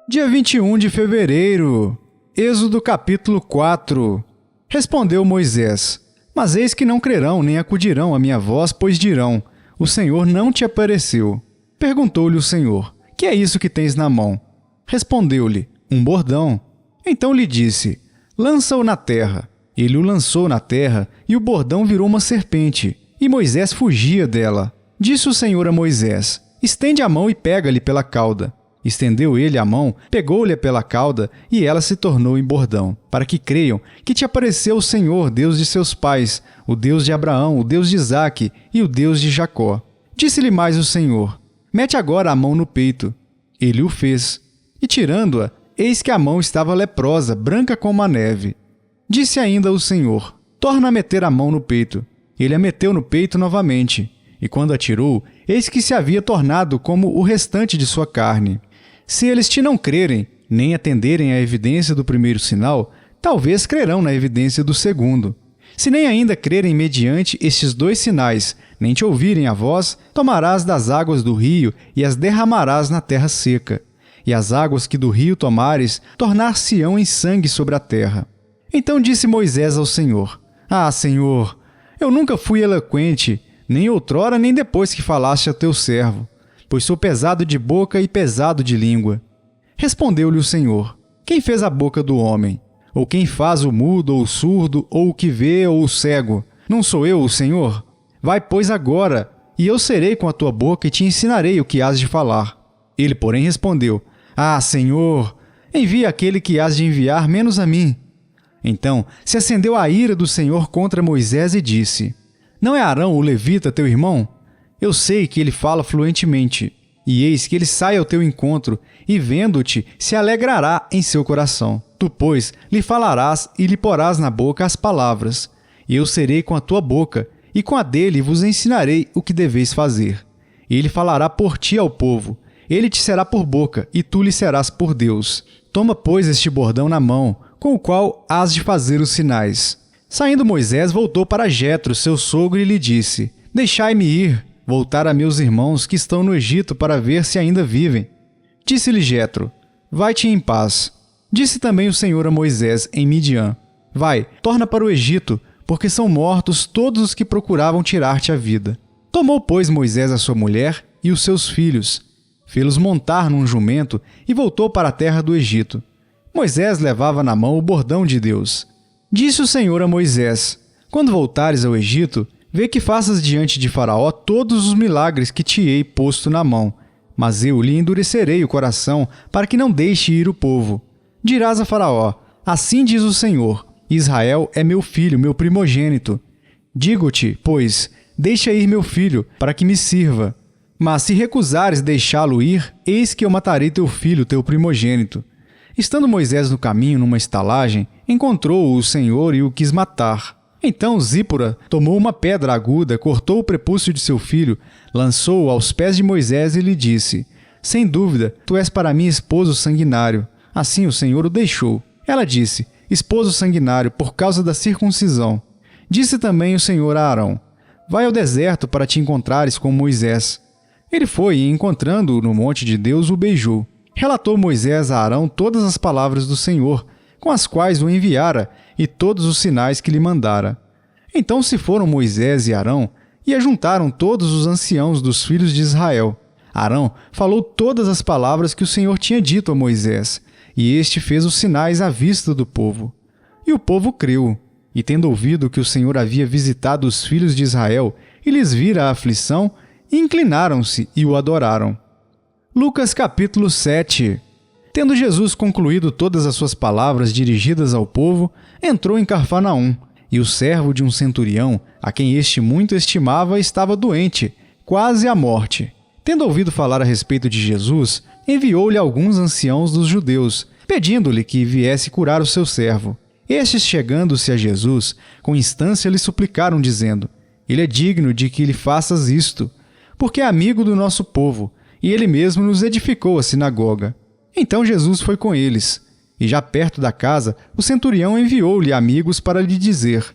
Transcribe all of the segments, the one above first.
Dia 21 de fevereiro, Êxodo capítulo 4. Respondeu Moisés: Mas eis que não crerão nem acudirão à minha voz, pois dirão: O Senhor não te apareceu. Perguntou-lhe o Senhor: Que é isso que tens na mão? Respondeu-lhe: Um bordão. Então lhe disse: Lança-o na terra. Ele o lançou na terra, e o bordão virou uma serpente, e Moisés fugia dela. Disse o Senhor a Moisés: Estende a mão e pega-lhe pela cauda. Estendeu ele a mão, pegou-lhe pela cauda, e ela se tornou em bordão, para que creiam que te apareceu o Senhor, Deus de seus pais, o Deus de Abraão, o Deus de Isaque e o Deus de Jacó. Disse-lhe mais o Senhor: Mete agora a mão no peito. Ele o fez. E tirando-a, eis que a mão estava leprosa, branca como a neve. Disse ainda o Senhor: Torna a meter a mão no peito. Ele a meteu no peito novamente. E quando a tirou, eis que se havia tornado como o restante de sua carne. Se eles te não crerem, nem atenderem à evidência do primeiro sinal, talvez crerão na evidência do segundo. Se nem ainda crerem mediante estes dois sinais, nem te ouvirem a voz, tomarás das águas do rio e as derramarás na terra seca. E as águas que do rio tomares, tornar-se-ão em sangue sobre a terra. Então disse Moisés ao Senhor: Ah, Senhor, eu nunca fui eloquente, nem outrora nem depois que falaste a teu servo, pois sou pesado de boca e pesado de língua. Respondeu-lhe o Senhor: Quem fez a boca do homem? Ou quem faz o mudo, ou o surdo, ou o que vê, ou o cego? Não sou eu o Senhor? Vai, pois, agora, e eu serei com a tua boca e te ensinarei o que hás de falar. Ele, porém, respondeu: Ah, Senhor, envia aquele que hás de enviar menos a mim. Então se acendeu a ira do Senhor contra Moisés e disse: Não é Arão o levita teu irmão? Eu sei que ele fala fluentemente, e eis que ele sai ao teu encontro, e vendo-te, se alegrará em seu coração. Tu, pois, lhe falarás e lhe porás na boca as palavras, e eu serei com a tua boca, e com a dele vos ensinarei o que deveis fazer. Ele falará por ti ao povo, ele te será por boca, e tu lhe serás por Deus. Toma, pois, este bordão na mão, com o qual hás de fazer os sinais. Saindo Moisés, voltou para Jetro, seu sogro, e lhe disse: Deixai-me ir, voltar a meus irmãos que estão no Egito para ver se ainda vivem. Disse-lhe Jetro: Vai-te em paz. Disse também o Senhor a Moisés em Midian: Vai, torna para o Egito, porque são mortos todos os que procuravam tirar-te a vida. Tomou, pois, Moisés a sua mulher e os seus filhos, fê-los montar num jumento e voltou para a terra do Egito. Moisés levava na mão o bordão de Deus. Disse o Senhor a Moisés: Quando voltares ao Egito, vê que faças diante de Faraó todos os milagres que te hei posto na mão, mas eu lhe endurecerei o coração para que não deixe ir o povo. Dirás a Faraó: Assim diz o Senhor: Israel é meu filho, meu primogênito. Digo-te, pois, deixa ir meu filho, para que me sirva. Mas se recusares deixá-lo ir, eis que eu matarei teu filho, teu primogênito. Estando Moisés no caminho numa estalagem, encontrou-o o Senhor e o quis matar. Então Zípora tomou uma pedra aguda, cortou o prepúcio de seu filho, lançou-o aos pés de Moisés e lhe disse: Sem dúvida, tu és para mim esposo sanguinário. Assim o Senhor o deixou. Ela disse: Esposo sanguinário, por causa da circuncisão. Disse também o Senhor a Arão: Vai ao deserto para te encontrares com Moisés. Ele foi e, encontrando-o no monte de Deus, o beijou. Relatou Moisés a Arão todas as palavras do Senhor, com as quais o enviara, e todos os sinais que lhe mandara. Então se foram Moisés e Arão, e ajuntaram todos os anciãos dos filhos de Israel. Arão falou todas as palavras que o Senhor tinha dito a Moisés, e este fez os sinais à vista do povo. E o povo creu, e tendo ouvido que o Senhor havia visitado os filhos de Israel, e lhes vira a aflição, inclinaram-se e o adoraram. Lucas capítulo 7. Tendo Jesus concluído todas as suas palavras dirigidas ao povo, entrou em Cafarnaum, e o servo de um centurião, a quem este muito estimava, estava doente, quase à morte. Tendo ouvido falar a respeito de Jesus, enviou-lhe alguns anciãos dos judeus, pedindo-lhe que viesse curar o seu servo. Estes, chegando-se a Jesus, com instância lhe suplicaram, dizendo: Ele é digno de que lhe faças isto, porque é amigo do nosso povo, e ele mesmo nos edificou a sinagoga. Então Jesus foi com eles, e já perto da casa, o centurião enviou-lhe amigos para lhe dizer: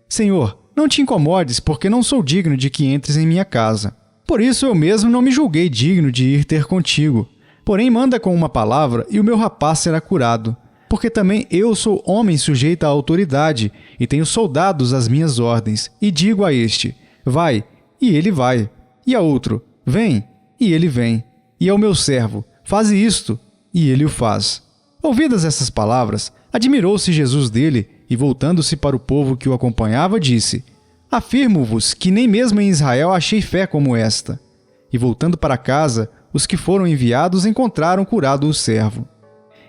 Senhor, não te incomodes, porque não sou digno de que entres em minha casa. Por isso eu mesmo não me julguei digno de ir ter contigo, Porém manda com uma palavra e o meu rapaz será curado. Porque também eu sou homem sujeito à autoridade e tenho soldados às minhas ordens. E digo a este, vai, e ele vai. E a outro, vem, e ele vem. E ao meu servo, faze isto, e ele o faz. Ouvidas essas palavras, admirou-se Jesus dele e, voltando-se para o povo que o acompanhava, disse, afirmo-vos que nem mesmo em Israel achei fé como esta. E voltando para casa, os que foram enviados encontraram curado o servo.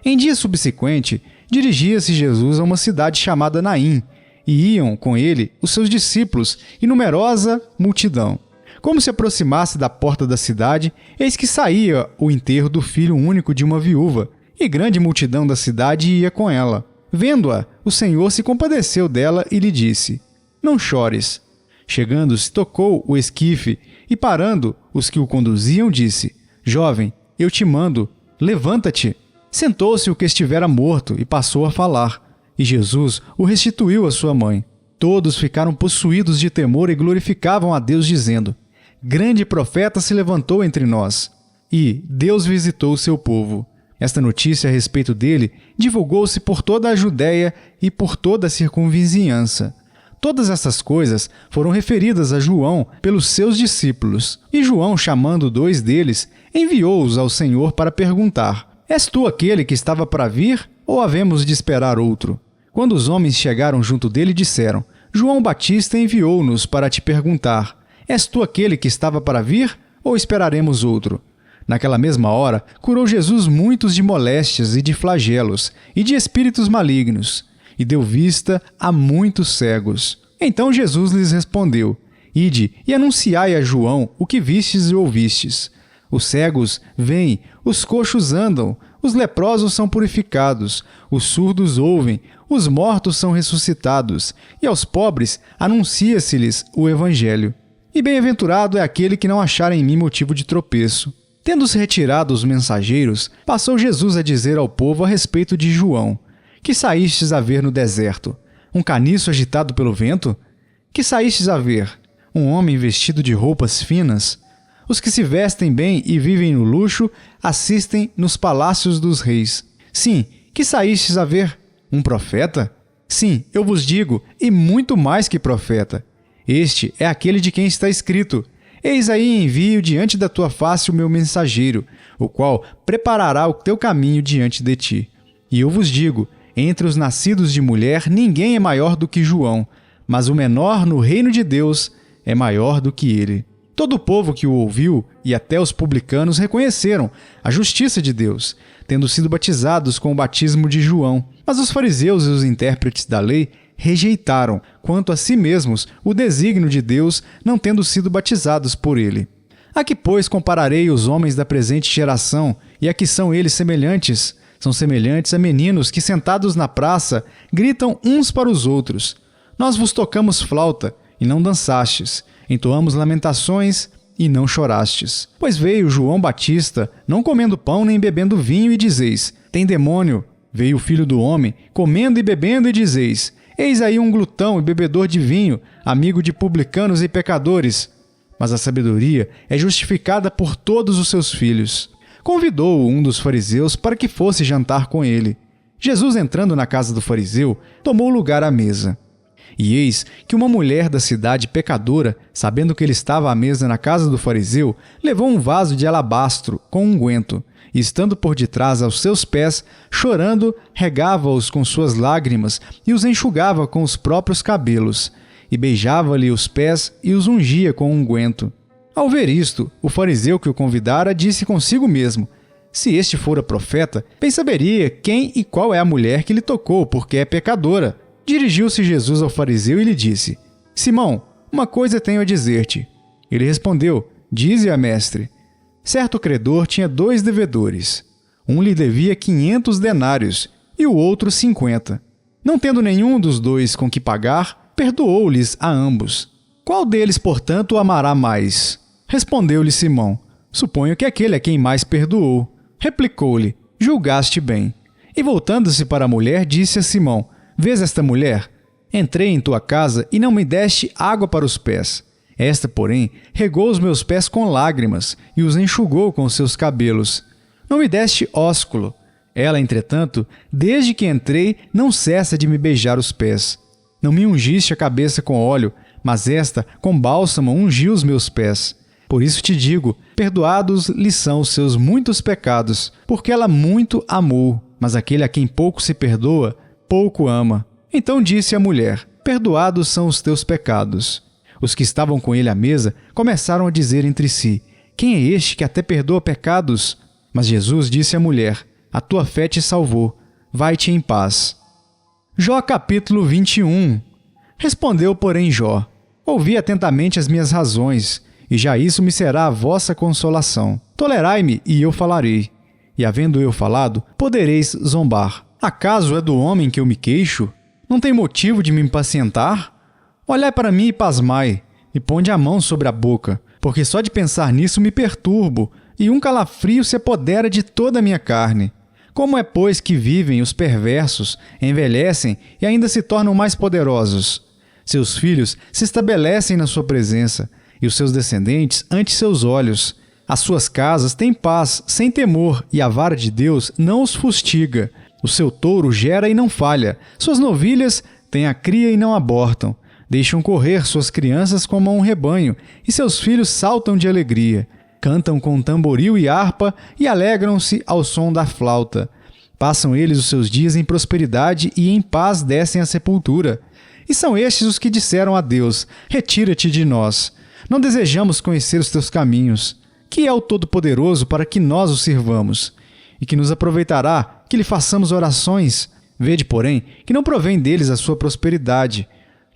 Em dia subsequente, dirigia-se Jesus a uma cidade chamada Naim, e iam com ele os seus discípulos e numerosa multidão. Como se aproximasse da porta da cidade, eis que saía o enterro do filho único de uma viúva, e grande multidão da cidade ia com ela. Vendo-a, o Senhor se compadeceu dela e lhe disse, não chores. Chegando-se, tocou o esquife, e parando os que o conduziam, disse, jovem, eu te mando, levanta-te. Sentou-se o que estivera morto e passou a falar, e Jesus o restituiu à sua mãe. Todos ficaram possuídos de temor e glorificavam a Deus, dizendo, grande profeta se levantou entre nós, e Deus visitou o seu povo. Esta notícia a respeito dele divulgou-se por toda a Judéia e por toda a circunvizinhança. Todas essas coisas foram referidas a João pelos seus discípulos. E João, chamando 2 deles, enviou-os ao Senhor para perguntar, és tu aquele que estava para vir, ou havemos de esperar outro? Quando os homens chegaram junto dele, disseram, João Batista enviou-nos para te perguntar, és tu aquele que estava para vir, ou esperaremos outro? Naquela mesma hora, curou Jesus muitos de moléstias e de flagelos, e de espíritos malignos, e deu vista a muitos cegos. Então Jesus lhes respondeu, ide e anunciai a João o que vistes e ouvistes. Os cegos veem, os coxos andam, os leprosos são purificados, os surdos ouvem, os mortos são ressuscitados, e aos pobres anuncia-se-lhes o Evangelho. E bem-aventurado é aquele que não achar em mim motivo de tropeço. Tendo-se retirado os mensageiros, passou Jesus a dizer ao povo a respeito de João, que saístes a ver no deserto? Um caniço agitado pelo vento? Que saístes a ver? Um homem vestido de roupas finas? Os que se vestem bem e vivem no luxo assistem nos palácios dos reis. Sim, que saístes a ver? Um profeta? Sim, eu vos digo, e muito mais que profeta. Este é aquele de quem está escrito, eis aí envio diante da tua face o meu mensageiro, o qual preparará o teu caminho diante de ti. E eu vos digo, entre os nascidos de mulher ninguém é maior do que João, mas o menor no reino de Deus é maior do que ele. Todo o povo que o ouviu, e até os publicanos, reconheceram a justiça de Deus, tendo sido batizados com o batismo de João. Mas os fariseus e os intérpretes da lei rejeitaram, quanto a si mesmos, o desígnio de Deus, não tendo sido batizados por ele. A que, pois, compararei os homens da presente geração, e a que são eles semelhantes? São semelhantes a meninos que, sentados na praça, gritam uns para os outros. Nós vos tocamos flauta, e não dançastes. Entoamos lamentações, e não chorastes. Pois veio João Batista, não comendo pão nem bebendo vinho, e dizeis, tem demônio. Veio o Filho do Homem, comendo e bebendo, e dizeis, eis aí um glutão e bebedor de vinho, amigo de publicanos e pecadores. Mas a sabedoria é justificada por todos os seus filhos. Convidou-o um dos fariseus para que fosse jantar com ele. Jesus, entrando na casa do fariseu, tomou lugar à mesa. E eis que uma mulher da cidade pecadora, sabendo que ele estava à mesa na casa do fariseu, levou um vaso de alabastro com unguento, e estando por detrás aos seus pés, chorando, regava-os com suas lágrimas e os enxugava com os próprios cabelos, e beijava-lhe os pés e os ungia com unguento. Ao ver isto, o fariseu que o convidara disse consigo mesmo, se este fora profeta, bem saberia quem e qual é a mulher que lhe tocou, porque é pecadora. Dirigiu-se Jesus ao fariseu e lhe disse, Simão, uma coisa tenho a dizer-te. Ele respondeu, dize-a, mestre. Certo credor tinha 2 devedores. Um lhe devia 500 denários e o outro 50. Não tendo nenhum dos 2 com que pagar, perdoou-lhes a ambos. Qual deles, portanto, o amará mais? Respondeu-lhe Simão, suponho que aquele a quem mais perdoou. Replicou-lhe, julgaste bem. E voltando-se para a mulher, disse a Simão, vês esta mulher? Entrei em tua casa e não me deste água para os pés. Esta, porém, regou os meus pés com lágrimas e os enxugou com seus cabelos. Não me deste ósculo. Ela, entretanto, desde que entrei, não cessa de me beijar os pés. Não me ungiste a cabeça com óleo, mas esta, com bálsamo, ungiu os meus pés. Por isso te digo, perdoados lhe são os seus muitos pecados, porque ela muito amou, mas aquele a quem pouco se perdoa, pouco ama. Então disse a mulher, perdoados são os teus pecados. Os que estavam com ele à mesa começaram a dizer entre si, quem é este que até perdoa pecados? Mas Jesus disse à mulher, a tua fé te salvou, vai-te em paz. Jó capítulo 21. Respondeu, porém, Jó, ouvi atentamente as minhas razões, e já isso me será a vossa consolação. Tolerai-me, e eu falarei. E havendo eu falado, podereis zombar. Acaso é do homem que eu me queixo? Não tem motivo de me impacientar? Olhai para mim e pasmai, e ponde a mão sobre a boca, porque só de pensar nisso me perturbo, e um calafrio se apodera de toda a minha carne. Como é, pois, que vivem os perversos, envelhecem e ainda se tornam mais poderosos? Seus filhos se estabelecem na sua presença, e os seus descendentes ante seus olhos. As suas casas têm paz, sem temor, e a vara de Deus não os fustiga. O seu touro gera e não falha, suas novilhas têm a cria e não abortam. Deixam correr suas crianças como a um rebanho, e seus filhos saltam de alegria. Cantam com tamboril e harpa e alegram-se ao som da flauta. Passam eles os seus dias em prosperidade e em paz descem à sepultura. E são estes os que disseram a Deus, retira-te de nós. Não desejamos conhecer os teus caminhos. Que é o Todo-Poderoso para que nós o sirvamos? E que nos aproveitará que lhe façamos orações? Vede, porém, que não provém deles a sua prosperidade.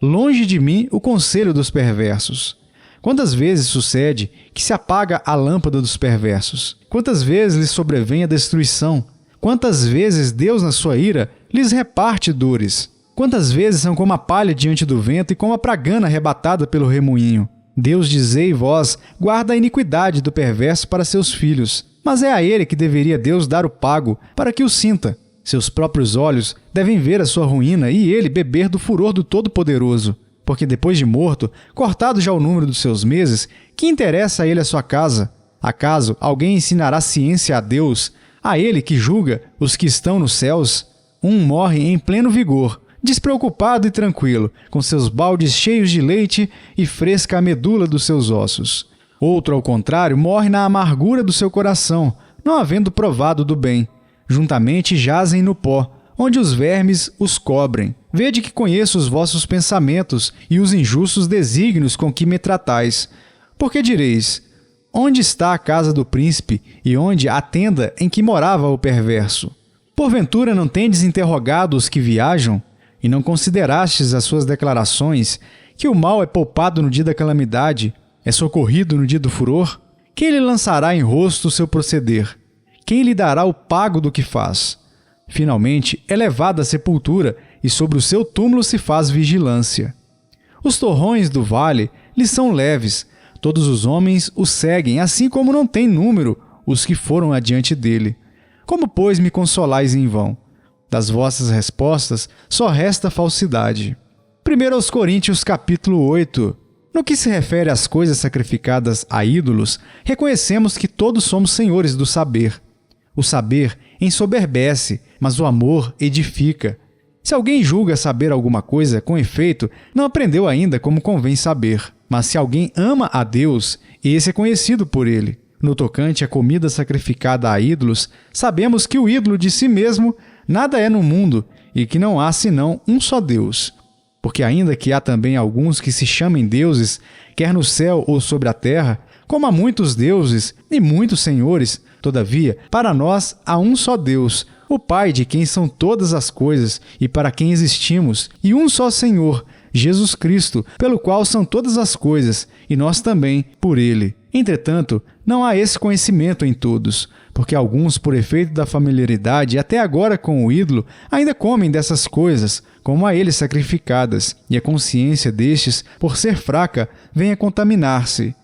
Longe de mim o conselho dos perversos. Quantas vezes sucede que se apaga a lâmpada dos perversos? Quantas vezes lhes sobrevém a destruição? Quantas vezes Deus, na sua ira, lhes reparte dores? Quantas vezes são como a palha diante do vento e como a pragana arrebatada pelo remoinho? Deus, dizei vós, guarda a iniquidade do perverso para seus filhos, mas é a ele que deveria Deus dar o pago para que o sinta. Seus próprios olhos devem ver a sua ruína e ele beber do furor do Todo-Poderoso. Porque depois de morto, cortado já o número dos seus meses, que interessa a ele a sua casa? Acaso alguém ensinará ciência a Deus, a ele que julga os que estão nos céus? Um morre em pleno vigor, despreocupado e tranquilo, com seus baldes cheios de leite e fresca a medula dos seus ossos. Outro, ao contrário, morre na amargura do seu coração, não havendo provado do bem. Juntamente jazem no pó, onde os vermes os cobrem. Vede que conheço os vossos pensamentos e os injustos desígnios com que me tratais. Porque direis, onde está a casa do príncipe e onde a tenda em que morava o perverso? Porventura não tendes interrogado os que viajam? E não considerastes as suas declarações, que o mal é poupado no dia da calamidade, é socorrido no dia do furor? Quem lhe lançará em rosto o seu proceder? Quem lhe dará o pago do que faz? Finalmente, é levado à sepultura, e sobre o seu túmulo se faz vigilância. Os torrões do vale lhe são leves, todos os homens o seguem, assim como não tem número os que foram adiante dele. Como, pois, me consolais em vão? Das vossas respostas só resta falsidade. 1 Coríntios capítulo 8. No que se refere às coisas sacrificadas a ídolos, reconhecemos que todos somos senhores do saber. O saber ensoberbece, mas o amor edifica. Se alguém julga saber alguma coisa, com efeito, não aprendeu ainda como convém saber. Mas se alguém ama a Deus, esse é conhecido por ele. No tocante à comida sacrificada a ídolos, sabemos que o ídolo de si mesmo nada é no mundo e que não há senão um só Deus. Porque ainda que há também alguns que se chamem deuses, quer no céu ou sobre a terra, como há muitos deuses e muitos senhores, todavia, para nós há um só Deus, o Pai de quem são todas as coisas e para quem existimos, e um só Senhor, Jesus Cristo, pelo qual são todas as coisas, e nós também por ele. Entretanto, não há esse conhecimento em todos, porque alguns, por efeito da familiaridade, até agora com o ídolo, ainda comem dessas coisas, como a ele sacrificadas, e a consciência destes, por ser fraca, vem a contaminar-se.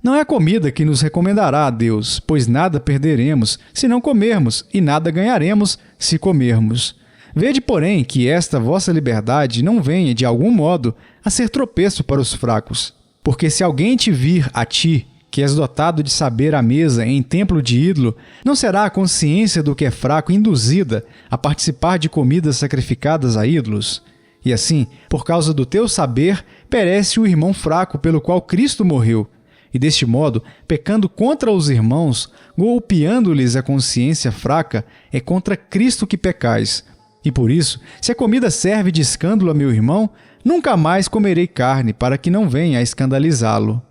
Não é a comida que nos recomendará a Deus, pois nada perderemos se não comermos, e nada ganharemos se comermos. Vede, porém, que esta vossa liberdade não venha, de algum modo, a ser tropeço para os fracos. Porque se alguém te vir a ti, que és dotado de saber à mesa em templo de ídolo, não será a consciência do que é fraco induzida a participar de comidas sacrificadas a ídolos? E assim, por causa do teu saber, perece o irmão fraco pelo qual Cristo morreu. E deste modo, pecando contra os irmãos, golpeando-lhes a consciência fraca, é contra Cristo que pecais. E por isso, se a comida serve de escândalo a meu irmão, nunca mais comerei carne, para que não venha a escandalizá-lo.